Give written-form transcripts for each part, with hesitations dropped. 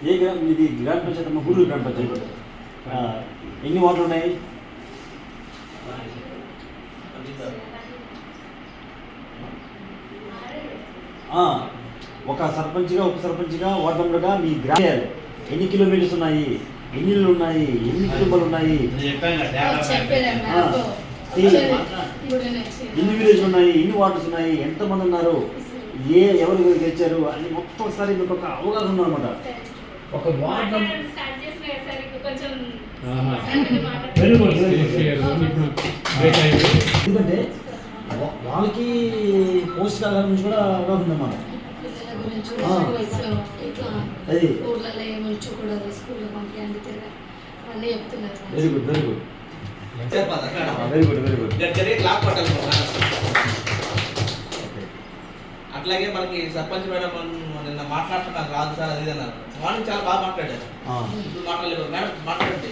ఏ గ్రామం ఇది? గ్రామ పంచాయతీ అమ్మ, గూడూరు గ్రామ పంచాయతీ. ఎన్ని వార్డులు ఉన్నాయి? ఒక సర్పంచ్గా వార్డు మెంబర్గా మీ గ్రామాలు ఎన్ని కిలోమీటర్స్ ఉన్నాయి, ఎన్ని ఇళ్ళు ఉన్నాయి, ఎన్ని కుటుంబాలు ఉన్నాయి, ఎన్ని విలేజ్లు ఉన్నాయి, ఎన్ని వార్డుస్ ఉన్నాయి, ఎంతమంది ఉన్నారు, ఎవరు గెలిచారు అని మొత్తం ఒకసారి మీకు ఒక అవగాహన ఉందన్నమాట. ఒక వార్డు ఎందుకంటే వాళ్ళకి పోషకాహారం నుంచి కూడా అవగాహన ఉందన్నమాట. అది very good, very good, very good, very good. అట్లాగే మనకి సర్పంచ్ మేడం నిన్న మాట్లాడుతున్నారు రాదు సార్ అది అన్నారు. మార్నింగ్ చాలా బాగా మాట్లాడారు. ఇప్పుడు మాట్లాడలేదు మేడం, మాట్లాడండి.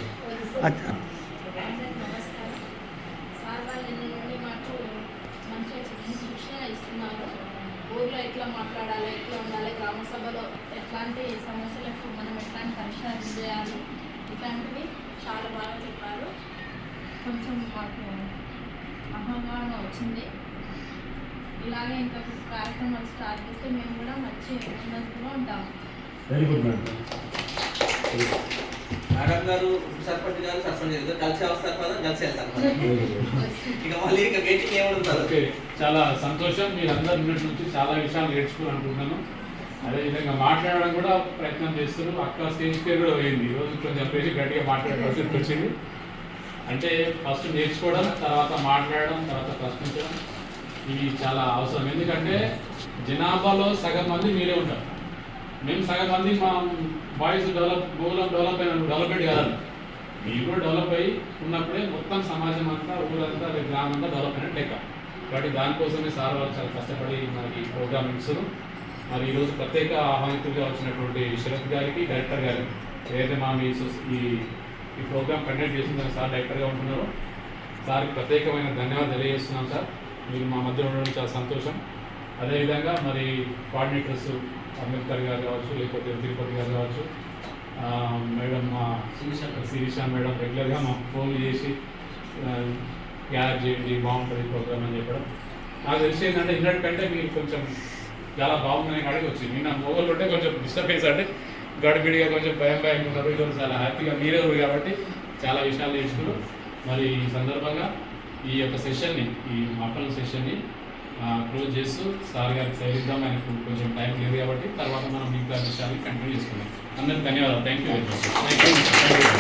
ఊర్లో ఎట్లా మాట్లాడాలి, ఎట్లా ఉండాలి, గ్రామ సభలో ఎట్లాంటి సమస్యలకు మనం ఎట్లాంటి పరిష్కారం చేయాలి, ఇట్లాంటివి చాలా బాగా చెప్పారు. కొంచెం మాకు అవగాహన వచ్చింది. ఇలాగే ఇంకా కార్యక్రమాలు స్టార్ట్ చేస్తే మేము కూడా మంచి ఉన్నతిలో ఉంటాము. Very good madam. మేడం గారు సర్పంచ్ గారు కలిసి వస్తారు కదా, కలిసి వెళ్తారు. ఇక మళ్ళీ ఇక మీటింగ్ ఏమడుగుతారు. చాలా సంతోషం. మీరు అందరి నుంచి చాలా విషయాలు నేర్చుకోవాలనుకుంటున్నాను. అదేవిధంగా మాట్లాడడం కూడా ప్రయత్నం చేస్తారు. అక్క స్టేజ్ పేరు కూడా పోయింది. ఈరోజు కొంచెం చెప్పేసి గట్టిగా మాట్లాడాల్సి వచ్చింది. అంటే ఫస్ట్ నేర్చుకోవడం, తర్వాత మాట్లాడడం, తర్వాత ప్రశ్నించడం, ఇవి చాలా అవసరం. ఎందుకంటే జనాభాలో సగం మంది మీరే ఉంటారు. మేము సగం మంది మా బాయ్స్ డెవలప్మెంట్ కాదు, మీరు కూడా డెవలప్ అయ్యి ఉన్నప్పుడే మొత్తం సమాజం అంతా, ఊరంతా, గ్రామం అంతా డెవలప్ అయినట్టు లెక్క. కాబట్టి దానికోసమే సార్ వాళ్ళు చాలా కష్టపడి మనకి ప్రోగ్రామ్ ఇస్తారు. మరి ఈరోజు ప్రత్యేక ఆహ్వానితులుగా వచ్చినటువంటి శరత్ గారికి, డైరెక్టర్ గారికి, ఏదైతే మా ఈ ప్రోగ్రామ్ కండక్ట్ చేసిన సార్ డైరెక్టర్గా ఉంటున్నారో సార్కి ప్రత్యేకమైన ధన్యవాదాలు తెలియజేస్తున్నాం సార్. మీరు మా మధ్య ఉండడం చాలా సంతోషం. అదేవిధంగా మరి కోఆర్డినేటర్స్ అంబేద్కర్ గారు కావచ్చు, లేకపోతే తిరుపతి గారు కావచ్చు, మేడం మా శిరీష మేడం రెగ్యులర్గా మాకు ఫోన్ చేసి గ్యాదర్ చేయండి, బాగుంటుంది ప్రోగ్రామ్ అని చెప్పడం. నాకు తెలిసి ఏంటంటే ఇన్నటికంటే మీరు కొంచెం చాలా బాగుందని అడిగి వచ్చింది. నిన్న మొగలు ఉంటే కొంచెం డిస్టర్బెన్స్, అంటే గడిబిడిగా కొంచెం భయం ఉన్నారు. ఈరోజు చాలా హ్యాపీగా మీరే ఉన్నారు కాబట్టి చాలా విషయాలు నేర్చుకున్నారు. మరి ఈ సందర్భంగా ఈ యొక్క సెషన్ని, ఈ మక్కల సెషన్ని క్లోజ్ చేస్తూ సార్ గారికి సైలిద్దాం. ఆయనకు కొంచెం టైం లేదు కాబట్టి తర్వాత మనం మిగతా విషయాన్ని కంటిన్యూ చేసుకున్నాం. అందరికీ ధన్యవాదాలు. Thank you very much.